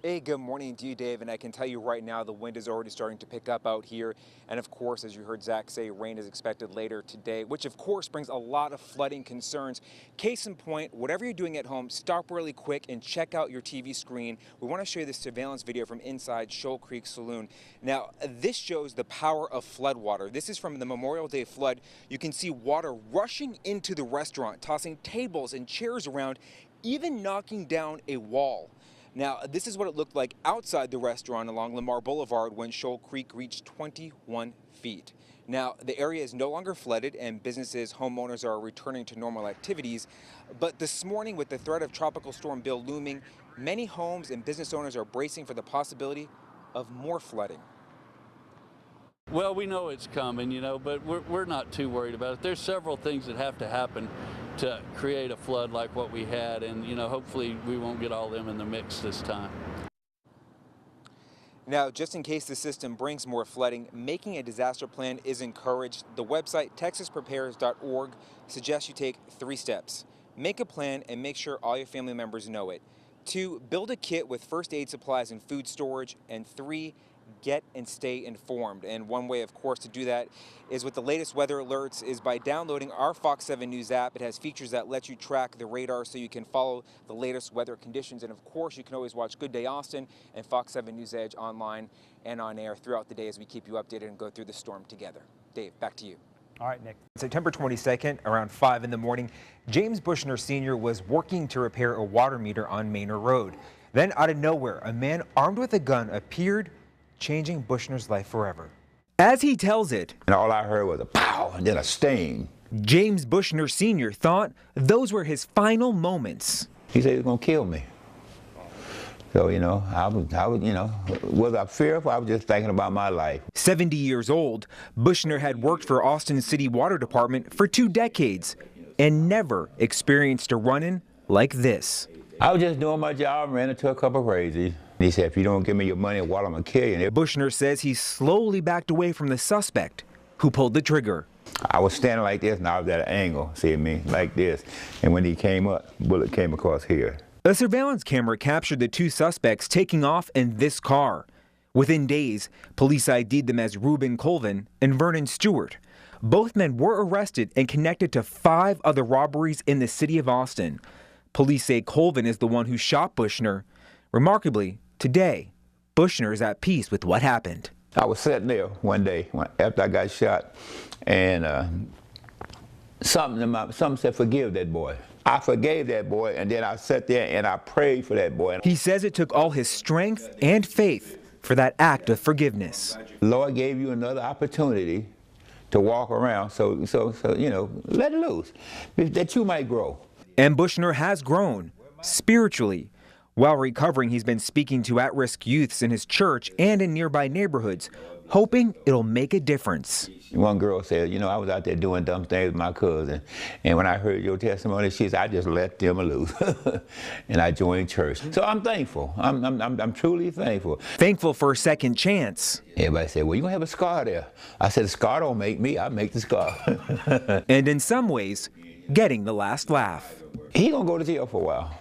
Hey, good morning to you, Dave, and I can tell you right now the wind is already starting to pick up out here. And of course, as you heard Zach say, rain is expected later today, which of course brings a lot of flooding concerns. Case in point, whatever you're doing at home, stop really quick and check out your TV screen. We want to show you this surveillance video from inside Shoal Creek Saloon. Now, this shows the power of floodwater. This is from the Memorial Day flood. You can see water rushing into the restaurant, tossing tables and chairs around, even knocking down a wall. Now, this is what it looked like outside the restaurant along Lamar Boulevard when Shoal Creek reached 21 feet. Now, the area is no longer flooded and businesses, homeowners are returning to normal activities. But this morning, with the threat of Tropical Storm Bill looming, many homes and business owners are bracing for the possibility of more flooding. Well, we know it's coming, but we're not too worried about it. There's several things that have to happen to create a flood like what we had, and hopefully we won't get all them in the mix this time. Now, just in case the system brings more flooding, making a disaster plan is encouraged. The website texasprepares.org suggests you take 3 steps. Make a plan and make sure all your family members know it. 2, build a kit with first aid supplies and food storage. And 3, get and stay informed. And one way, of course, to do that is with the latest weather alerts is by downloading our Fox 7 News app. It has features that let you track the radar so you can follow the latest weather conditions. And of course, you can always watch Good Day Austin and Fox 7 News Edge online and on air throughout the day as we keep you updated and go through the storm together. Dave, back to you. All right, Nick. September 22nd, around 5 in the morning, James Bushner Sr. was working to repair a water meter on Manor Road. Then out of nowhere, a man armed with a gun appeared, changing Bushner's life forever. As he tells it, and all I heard was a pow and then a sting. James Bushner Sr. thought those were his final moments. He said he was going to kill me. So, was I fearful? I was just thinking about my life. 70 years old, Bushner had worked for Austin City Water Department for 2 decades and never experienced a run-in like this. I was just doing my job and ran into a couple of crazies. He said, if you don't give me your money, well, I'm going to kill you. Bushner says he slowly backed away from the suspect who pulled the trigger. I was standing like this and I was at an angle, see me, like this. And when he came up, bullet came across here. A surveillance camera captured the 2 suspects taking off in this car. Within days, police ID'd them as Reuben Colvin and Vernon Stewart. Both men were arrested and connected to 5 other robberies in the city of Austin. Police say Colvin is the one who shot Bushner. Remarkably, today, Bushner is at peace with what happened. I was sitting there one day after I got shot, and something said, forgive that boy. I forgave that boy, and then I sat there and I prayed for that boy. He says it took all his strength and faith for that act of forgiveness. Lord gave you another opportunity to walk around, so let it loose, that you might grow. And Bushner has grown, spiritually. While recovering, he's been speaking to at-risk youths in his church and in nearby neighborhoods, hoping it'll make a difference. One girl said, I was out there doing dumb things with my cousin, and when I heard your testimony, she said, I just let them loose, and I joined church. So I'm thankful. I'm truly thankful. Thankful for a second chance. Everybody said, well, you're going to have a scar there. I said, the scar don't make me, I make the scar. And in some ways, getting the last laugh. He going to go to jail for a while.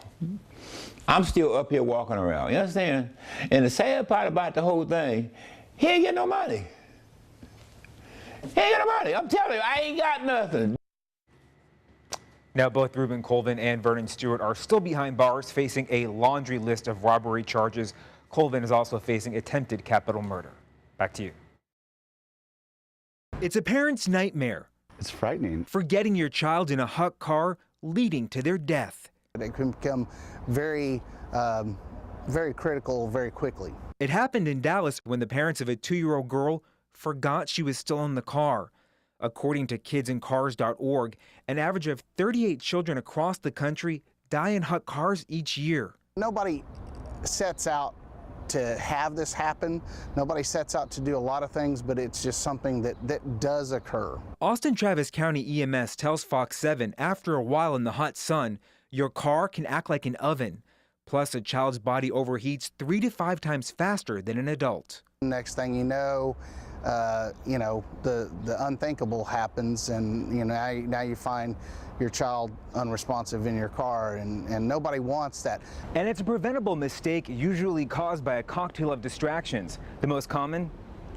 I'm still up here walking around, you understand? And the sad part about the whole thing, he ain't getting no money. He ain't got no money. I'm telling you, I ain't got nothing. Now, both Reuben Colvin and Vernon Stewart are still behind bars, facing a laundry list of robbery charges. Colvin is also facing attempted capital murder. Back to you. It's a parent's nightmare. It's frightening. Forgetting your child in a hot car, leading to their death. It can become very critical very quickly. It happened in Dallas when the parents of a 2-year-old girl forgot she was still in the car. According to kidsincars.org, an average of 38 children across the country die in hot cars each year. Nobody sets out to have this happen. Nobody sets out to do a lot of things, but it's just something that does occur. Austin Travis County EMS tells Fox 7 after a while in the hot sun, your car can act like an oven. Plus, a child's body overheats 3 to 5 times faster than an adult. Next thing you know, you know, the unthinkable happens, and you know, now you find your child unresponsive in your car, and nobody wants that. And it's a preventable mistake usually caused by a cocktail of distractions. The most common,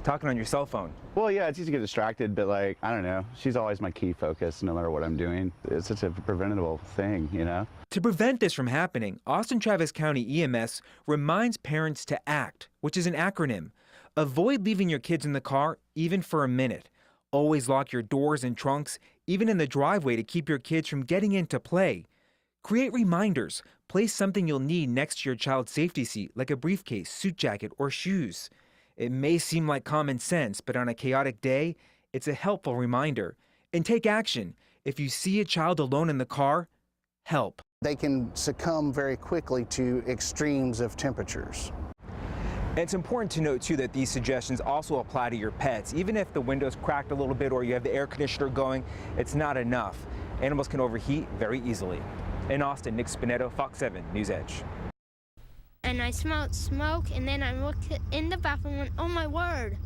talking on your cell phone. Well, yeah, it's easy to get distracted, but like, I don't know, she's always my key focus no matter what I'm doing. It's such a preventable thing, you know? To prevent this from happening, Austin Travis County EMS reminds parents to ACT, which is an acronym. Avoid leaving your kids in the car even for a minute. Always lock your doors and trunks, even in the driveway, to keep your kids from getting into play. Create reminders. Place something you'll need next to your child's safety seat, like a briefcase, suit jacket, or shoes. It may seem like common sense, but on a chaotic day, it's a helpful reminder. And take action. If you see a child alone in the car, help. They can succumb very quickly to extremes of temperatures. And it's important to note, too, that these suggestions also apply to your pets. Even if the window's cracked a little bit or you have the air conditioner going, it's not enough. Animals can overheat very easily. In Austin, Nick Spinetto, Fox 7 News Edge. And I smelled smoke, and then I looked in the bathroom and went, oh my word.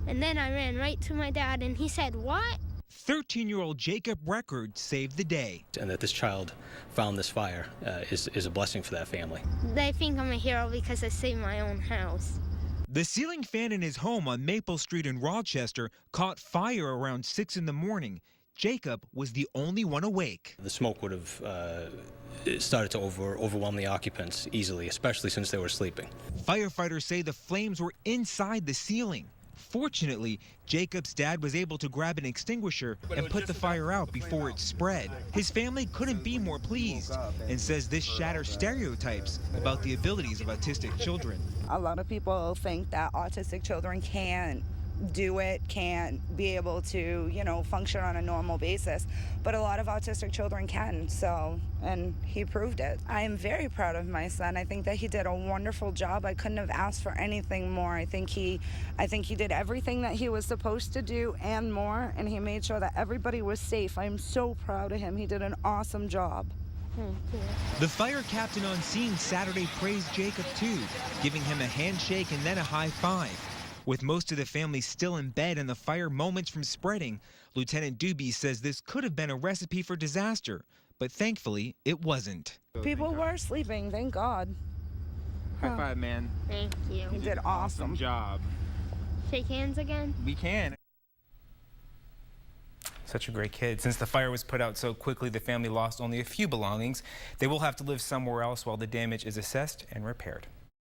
And then I ran right to my dad, and he said, what? 13-year-old Jacob Record saved the day. And that this child found this fire is a blessing for that family. They think I'm a hero because I saved my own house. The ceiling fan in his home on Maple Street in Rochester caught fire around 6 in the morning. Jacob was the only one awake. The smoke would have started to overwhelm the occupants easily, especially since they were sleeping. Firefighters say the flames were inside the ceiling. Fortunately, Jacob's dad was able to grab an extinguisher and put the fire out before it spread. His family couldn't be more pleased and says this shatters stereotypes about the abilities of autistic children. A lot of people think that autistic children can't do it, can't be able to, you know, function on a normal basis, but a lot of autistic children can, so, and he proved it. I am very proud of my son. I think that he did a wonderful job. I couldn't have asked for anything more. I think he did everything that he was supposed to do and more, and he made sure that everybody was safe. I'm so proud of him. He did an awesome job. The fire captain on scene Saturday praised Jacob too, giving him a handshake and then a high five. With most of the family still in bed and the fire moments from spreading, Lieutenant Doobie says this could have been a recipe for disaster, but thankfully it wasn't. People were sleeping, thank God. High five, man. Thank you. He did awesome. Job. Shake hands again? We can. Such a great kid. Since the fire was put out so quickly, the family lost only a few belongings. They will have to live somewhere else while the damage is assessed and repaired.